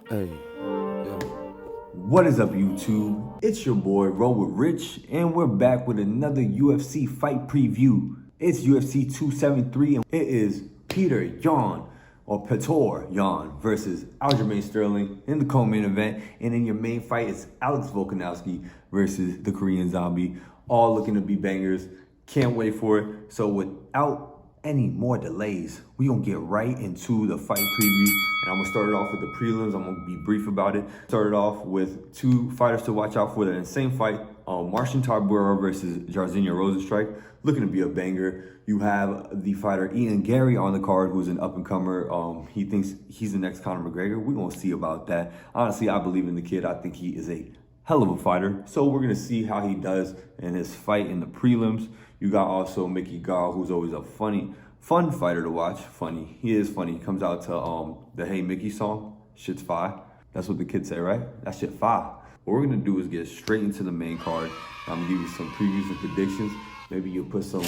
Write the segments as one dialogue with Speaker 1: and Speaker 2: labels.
Speaker 1: Hey, yo.
Speaker 2: What is up, YouTube? It's your boy, Roll with Rich, and we're back with another UFC fight preview. It's UFC 273, and it is Peter Yan, or Petor Yan, versus Aljamain Sterling in the co-main event. And in your main fight, it's Alex Volkanovski versus the Korean Zombie. All looking to be bangers. Can't wait for it. So without any more delays, we gonna get right into the fight preview, and I'm gonna start it off with the prelims. I'm gonna be brief about it. Started off with two fighters to watch out for that in the same fight. Marcin Tybura versus Jairzinho Rozenstruik, looking to be a banger. You have the fighter Ian Gary on the card, who's an up-and-comer. He thinks he's the next Conor McGregor. We're gonna see about that. Honestly, I believe in the kid. I think he is a hell of a fighter. So we're gonna see how he does in his fight in the prelims. You got also Mickey Gall, who's always a fun fighter to watch. Funny, he is funny. He comes out to the Hey Mickey song. Shit's fire. That's what the kids say, right? That shit fire. What we're gonna do is get straight into the main card. I'm gonna give you some previews and predictions. Maybe you'll put some,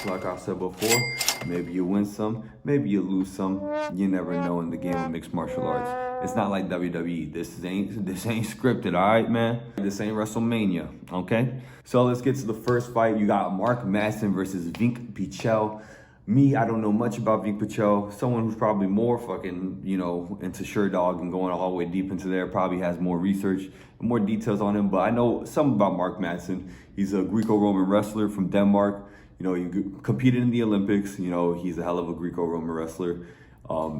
Speaker 2: like I said before, maybe you win some, maybe you lose some. You never know in the game of mixed martial arts. It's not like WWE. This ain't scripted, all right, man? This ain't WrestleMania, okay? So let's get to the first fight. You got Mark Madsen versus Vink Pichel. Me, I don't know much about Vink Pichel. Someone who's probably more fucking, into Sherdog and going all the way deep into there, probably has more research and more details on him. But I know some about Mark Madsen. He's a Greco-Roman wrestler from Denmark. He competed in the Olympics. He's a hell of a Greco-Roman wrestler.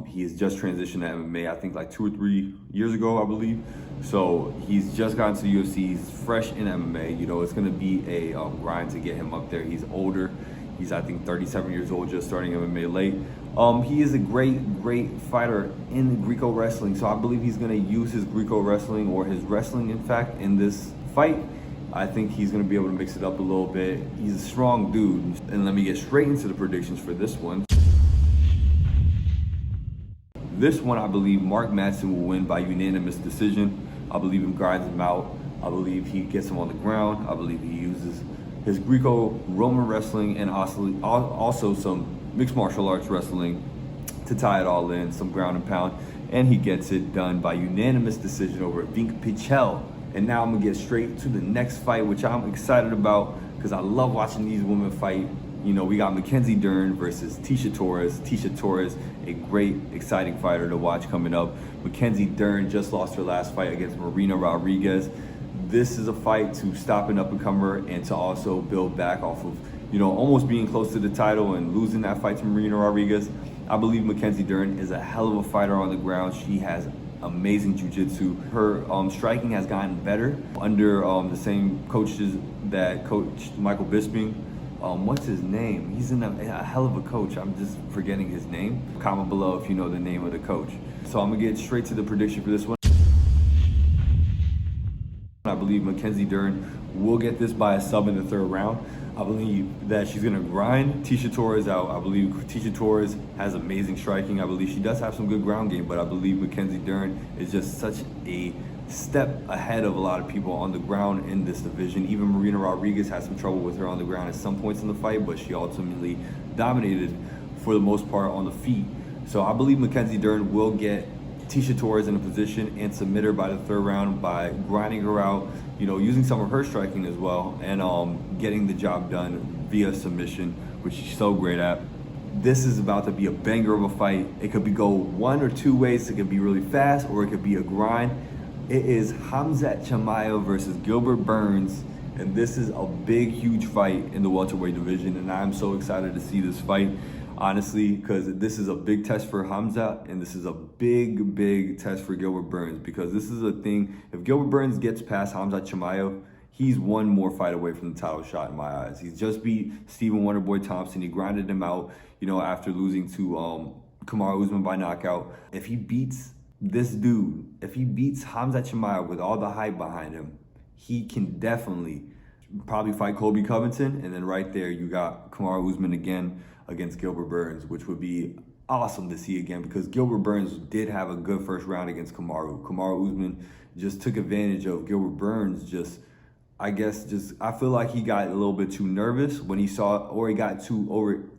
Speaker 2: He has just transitioned to MMA, I think like 2 or 3 years ago, I believe. So he's just gotten to the UFC. He's fresh in MMA. It's going to be a grind to get him up there. He's older. He's, I think, 37 years old, just starting MMA late. He is a great fighter in Greco wrestling. So I believe he's going to use his Greco wrestling, or his wrestling, in fact, in this fight. I think he's going to be able to mix it up a little bit. He's a strong dude. And let me get straight into the predictions for this one. This one, I believe Mark Madsen will win by unanimous decision. I believe he grinds him out. I believe he gets him on the ground. I believe he uses his Greco-Roman wrestling and also some mixed martial arts wrestling to tie it all in, some ground and pound. And he gets it done by unanimous decision over Vink Pichel. And now I'm gonna get straight to the next fight, which I'm excited about because I love watching these women fight. We got Mackenzie Dern versus Tecia Torres. Tecia Torres, a great, exciting fighter to watch coming up. Mackenzie Dern just lost her last fight against Marina Rodriguez. This is a fight to stop an up-and-comer and to also build back off of, almost being close to the title and losing that fight to Marina Rodriguez. I believe Mackenzie Dern is a hell of a fighter on the ground. She has amazing jiu-jitsu. Her striking has gotten better under the same coaches that coached Michael Bisping. What's his name? He's a hell of a coach. I'm just forgetting his name. Comment below if you know the name of the coach. So I'm gonna get straight to the prediction for this one. I believe Mackenzie Dern will get this by a sub in the third round. I believe that she's gonna grind Tecia Torres out. I believe Tecia Torres has amazing striking. I believe she does have some good ground game, but I believe Mackenzie Dern is just such a step ahead of a lot of people on the ground in this division. Even Marina Rodriguez had some trouble with her on the ground at some points in the fight, but she ultimately dominated for the most part on the feet. So I believe Mackenzie Dern will get Tecia Torres in a position and submit her by the third round by grinding her out, using some of her striking as well, and getting the job done via submission, which she's so great at. This is about to be a banger of a fight. It could go one or two ways. It could be really fast, or it could be a grind. It is Khamzat Chimaev versus Gilbert Burns, and this is a big, huge fight in the welterweight division, and I'm so excited to see this fight, honestly, because this is a big test for Khamzat, and this is a big test for Gilbert Burns, because this is a thing. If Gilbert Burns gets past Khamzat Chimaev, he's one more fight away from the title shot in my eyes. He's just beat Stephen Wonderboy Thompson. He grinded him out, after losing to Kamaru Usman by knockout. If he beats this dude, if he beats Khamzat Chimaev with all the hype behind him, he can definitely probably fight Colby Covington, and then right there you got Kamaru Usman again against Gilbert Burns, which would be awesome to see again, because Gilbert Burns did have a good first round against Kamaru. Kamaru Usman just took advantage of Gilbert Burns. I feel like he got a little bit too nervous when he saw, or he got too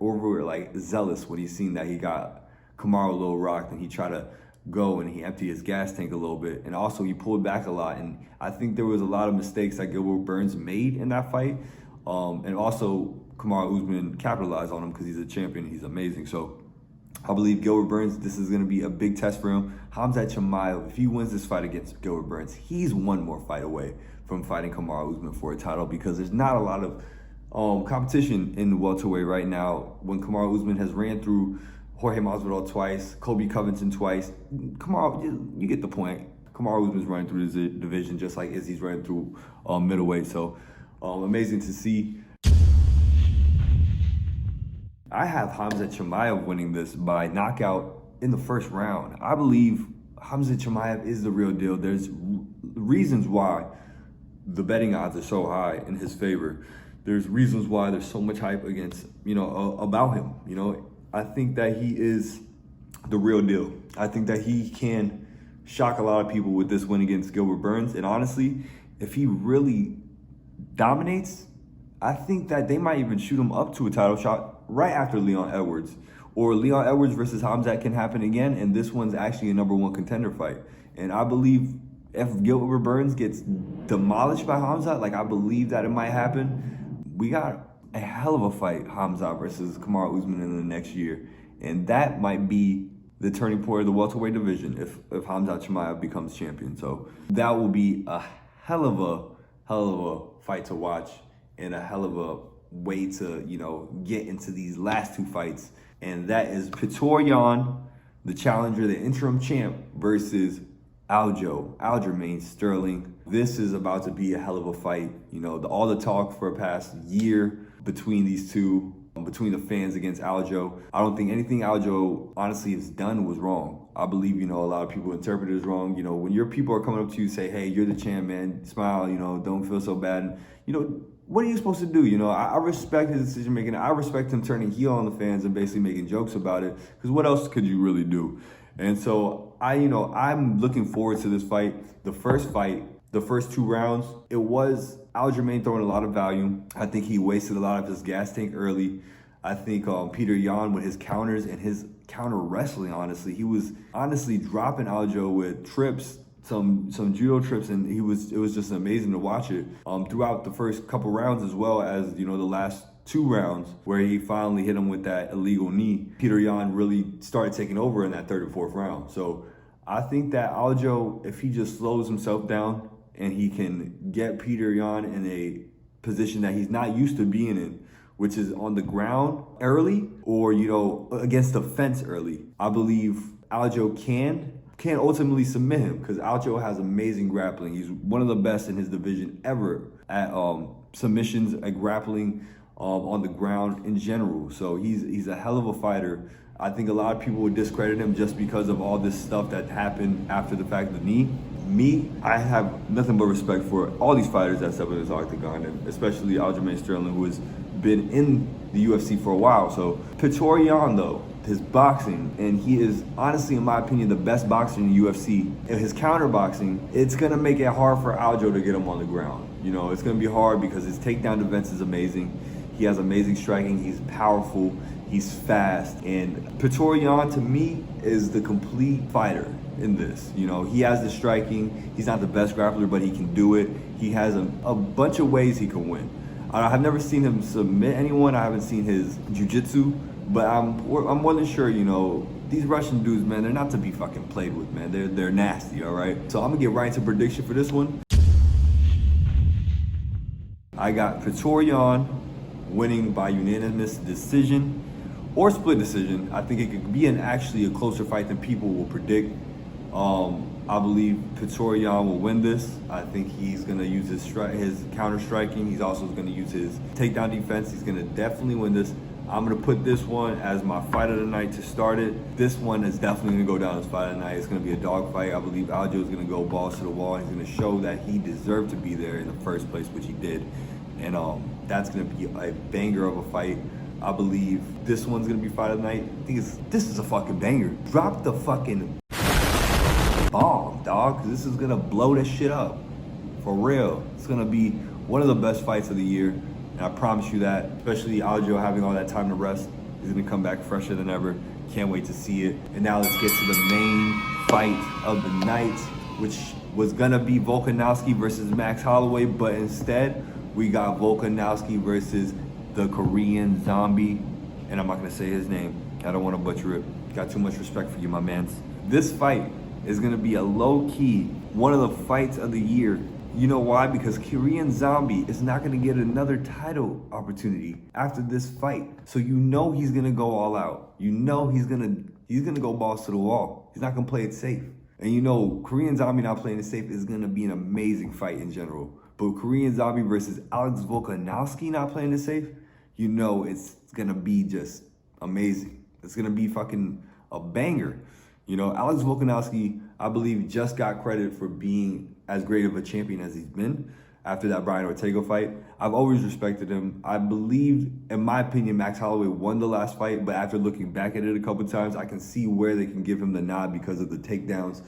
Speaker 2: over like zealous when he seen that he got Kamaru a little rocked, and he tried to go and he emptied his gas tank a little bit. And also he pulled back a lot. And I think there was a lot of mistakes that Gilbert Burns made in that fight. And also Kamaru Usman capitalized on him because he's a champion. He's amazing. So I believe Gilbert Burns, this is going to be a big test for him. Khamzat Chimaev, if he wins this fight against Gilbert Burns, he's one more fight away from fighting Kamaru Usman for a title, because there's not a lot of competition in the welterweight right now. When Kamaru Usman has ran through Jorge Masvidal twice, Colby Covington twice, Kamaru, you get the point. Kamaru Usman's running through this division just like Izzy's running through middleweight. So amazing to see. I have Khamzat Chimaev winning this by knockout in the first round. I believe Khamzat Chimaev is the real deal. There's reasons why the betting odds are so high in his favor. There's reasons why there's so much hype against, about him. I think that he is the real deal. I think that he can shock a lot of people with this win against Gilbert Burns. And honestly, if he really dominates, I think that they might even shoot him up to a title shot right after Leon Edwards. Or Leon Edwards versus Khamzat can happen again, and this one's actually a #1 contender fight. And I believe if Gilbert Burns gets demolished by Khamzat, like I believe that it might happen, we got a hell of a fight, Khamzat versus Kamaru Usman in the next year. And that might be the turning point of the welterweight division if Khamzat Chimaev becomes champion. So that will be a hell of a fight to watch, and a hell of a way to, get into these last two fights. And that is Petr Yan, the challenger, the interim champ, versus Aljamain Sterling. This is about to be a hell of a fight. All the talk for the past year between these two, between the fans against Aljo. I don't think anything Aljo honestly has done was wrong. I believe, a lot of people interpret it as wrong. When your people are coming up to you, say, hey, you're the champ, man, smile, don't feel so bad. What are you supposed to do? I respect his decision making. I respect him turning heel on the fans and basically making jokes about it, because what else could you really do? And so I'm looking forward to this fight. The first two rounds, it was Aljamain throwing a lot of value. I think he wasted a lot of his gas tank early. I think Petr Yan, with his counters and his counter wrestling, honestly, he was honestly dropping Aljo with trips, some judo trips, and it was just amazing to watch it throughout the first couple rounds, as well as the last two rounds where he finally hit him with that illegal knee. Petr Yan really started taking over in that third and fourth round. So I think that Aljo, if he just slows himself down and he can get Petr Yan in a position that he's not used to being in, which is on the ground early or, against the fence early, I believe Aljo can ultimately submit him, because Aljo has amazing grappling. He's one of the best in his division ever at submissions, at grappling on the ground in general. So he's a hell of a fighter. I think a lot of people would discredit him just because of all this stuff that happened after the fact of the knee. Me, I have nothing but respect for all these fighters that step in this octagon, and especially Aljamain Sterling, who has been in the UFC for a while. So Petr Yan, though, his boxing, and he is honestly, in my opinion, the best boxer in the UFC. And his counter boxing, it's gonna make it hard for Aljo to get him on the ground. It's gonna be hard because his takedown defense is amazing. He has amazing striking. He's powerful. He's fast. And Petr Yan, to me, is the complete fighter in this. He has the striking. He's not the best grappler, but he can do it. He has a bunch of ways he can win. I've never seen him submit anyone. I haven't seen his jiu-jitsu, but I'm more than sure, these Russian dudes, man, they're not to be fucking played with, man. They're nasty, all right? So I'm gonna get right into prediction for this one. I got Petr Yan winning by unanimous decision or split decision. I think it could be actually a closer fight than people will predict. I believe Petr Yan will win this. I think he's gonna use his counter striking. He's also gonna use his takedown defense. He's gonna definitely win this. I'm gonna put this one as my fight of the night to start it. This one is definitely gonna go down as fight of the night. It's gonna be a dog fight. I believe Aljo is gonna go balls to the wall. He's gonna show that he deserved to be there in the first place, which he did. And that's gonna be a banger of a fight. I believe this one's gonna be fight of the night. I think this is a fucking banger. Drop the fucking bomb, dog, because this is gonna blow this shit up. For real. It's gonna be one of the best fights of the year. And I promise you that, especially Aljo having all that time to rest. He's gonna come back fresher than ever. Can't wait to see it. And now let's get to the main fight of the night, which was gonna be Volkanovski versus Max Holloway, but instead we got Volkanovski versus the Korean Zombie, and I'm not gonna say his name. I don't want to butcher it. Got too much respect for you, my mans. This fight is gonna be a low-key one of the fights of the year. You know why? Because Korean Zombie is not gonna get another title opportunity after this fight. So you know he's gonna go all out. You know he's gonna go balls to the wall. He's not gonna play it safe. And you know, Korean Zombie not playing it safe is gonna be an amazing fight in general. But Korean Zombie versus Alex Volkanovski not playing it safe, you know it's gonna be just amazing. It's gonna be fucking a banger. You know, Alex Volkanovski, I believe, just got credit for being as great of a champion as he's been after that Brian Ortega fight. I've always respected him. I believe, in my opinion, Max Holloway won the last fight, but after looking back at it a couple times, I can see where they can give him the nod because of the takedowns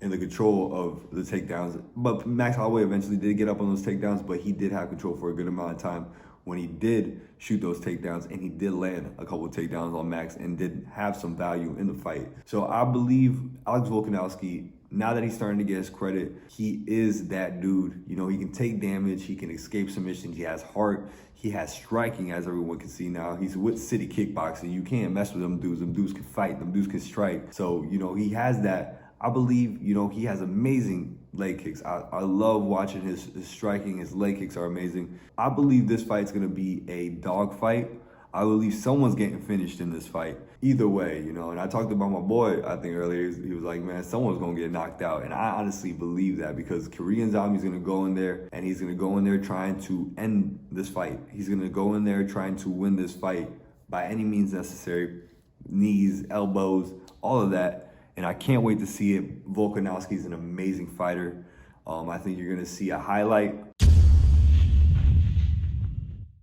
Speaker 2: and the control of the takedowns. But Max Holloway eventually did get up on those takedowns, but he did have control for a good amount of time when he did shoot those takedowns, and he did land a couple of takedowns on Max and did have some value in the fight. So I believe Alex Volkanovski, now that he's starting to get his credit, he is that dude. You know, he can take damage, he can escape submissions, he has heart, he has striking, as everyone can see now. He's with City Kickboxing. You can't mess with them dudes. Them dudes can fight, them dudes can strike. So, you know, he has that. I believe, you know, he has amazing leg kicks. I love watching his striking. His leg kicks are amazing. I believe this fight's gonna be a dog fight. I believe someone's getting finished in this fight. Either way, you know, and I talked about my boy, I think earlier, he was like, man, someone's gonna get knocked out. And I honestly believe that because Korean Zombie's gonna go in there and he's gonna go in there trying to end this fight. He's gonna go in there trying to win this fight by any means necessary. Knees, elbows, all of that. And I can't wait to see it. Volkanovski's an amazing fighter. I think you're gonna see a highlight.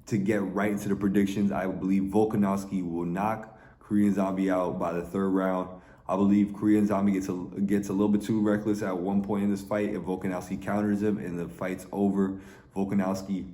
Speaker 2: To get right into the predictions, I believe Volkanovski will knock Korean Zombie out by the third round. I believe Korean Zombie gets a little bit too reckless at one point in this fight. If Volkanovski counters him and the fight's over, Volkanovski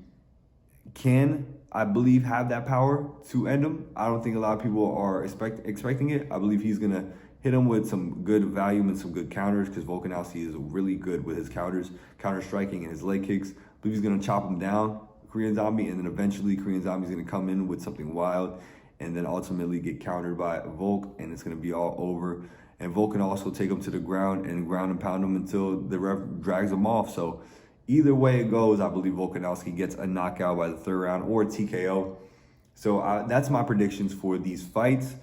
Speaker 2: can, I believe, have that power to end him. I don't think a lot of people are expecting it. I believe he's gonna hit him with some good volume and some good counters because Volkanovski is really good with his counters, counter striking and his leg kicks. I believe he's gonna chop him down, Korean Zombie, and then eventually Korean Zombie's gonna come in with something wild and then ultimately get countered by Volk, and it's gonna be all over. And Volk can also take him to the ground and pound him until the ref drags him off. So either way it goes, I believe Volkanovski gets a knockout by the third round or a TKO. So that's my predictions for these fights.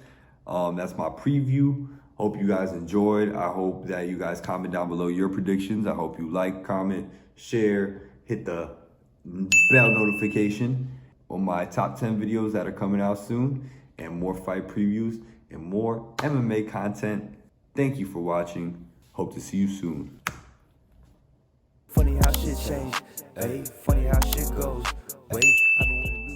Speaker 2: That's my preview. Hope you guys enjoyed. I hope that you guys comment down below your predictions. I hope you like, comment, share, hit the bell notification on my top 10 videos that are coming out soon, and more fight previews and more MMA content. Thank you for watching. Hope to see you soon.
Speaker 1: Funny how shit changed, hey, funny how shit goes. Wait, I've been